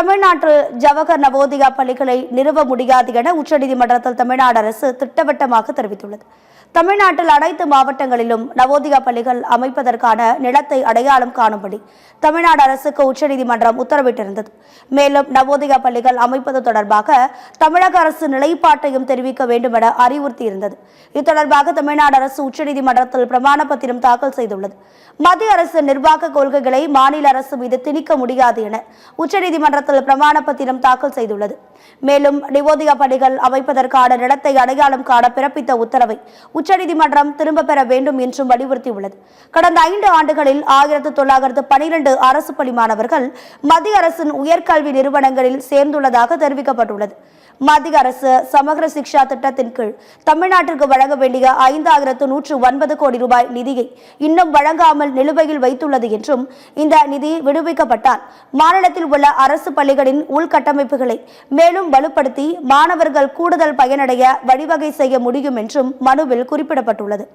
தமிழ்நாட்டில் ஜவஹர் நவோதயா பள்ளிகளை நிறுவ முடியாது என உச்சநீதிமன்றத்தில் தமிழ்நாடு அரசு திட்டவட்டமாக தெரிவித்துள்ளது. தமிழ்நாட்டில் அனைத்து மாவட்டங்களிலும் நவோதயா பள்ளிகள் அமைப்பதற்கான நிலத்தை அடையாளம் காணும்படி தமிழ்நாடு அரசுக்கு உச்சநீதிமன்றம் உத்தரவிட்டிருந்தது. மேலும் நவோதயா பள்ளிகள் அமைப்பது தொடர்பாக தமிழக அரசு நிலைப்பாட்டையும் தெரிவிக்க வேண்டும் என அறிவுறுத்தியிருந்தது. இது தொடர்பாக தமிழ்நாடு அரசு உச்சநீதிமன்றத்தில் பிரமாண பத்திரம் தாக்கல் செய்துள்ளது. மத்திய அரசு நிர்வாக கொள்கைகளை மாநில அரசு மீது திணிக்க முடியாது என உச்சநீதிமன்றத்தில் பிரமாண பத்திரம் தாக்கல் செய்துள்ளது. மேலும் நவோதயா பள்ளிகள் அமைப்பதற்கான நிலத்தை அடையாளம் காண பிறப்பித்த உத்தரவை உச்சநீதிமன்றம் திரும்ப பெற வேண்டும் என்றும் வலியுறுத்தியுள்ளது. கடந்த 5 ஆண்டுகளில் 1912 அரசு பள்ளி மாணவர்கள் மத்திய அரசின் உயர்கல்வி நிறுவனங்களில் சேர்ந்துள்ளதாக தெரிவிக்கப்பட்டுள்ளது. மத்திய அரசு சமகர சிக்ஷா திட்டத்தின் கீழ் தமிழ்நாட்டிற்கு வழங்க வேண்டிய 5109 கோடி ரூபாய் நிதியை இன்னும் வழங்காமல் நிலுவையில் வைத்துள்ளது என்றும், இந்த நிதி விடுவிக்கப்பட்டால் மாநிலத்தில் உள்ள அரசு பள்ளிகளின் உள்கட்டமைப்புகளை மேலும் வலுப்படுத்தி மாணவர்கள் கூடுதல் பயனடைய வழிவகை செய்ய முடியும் என்றும் மனுவில் குறிப்பிடப்பட்டுள்ளது.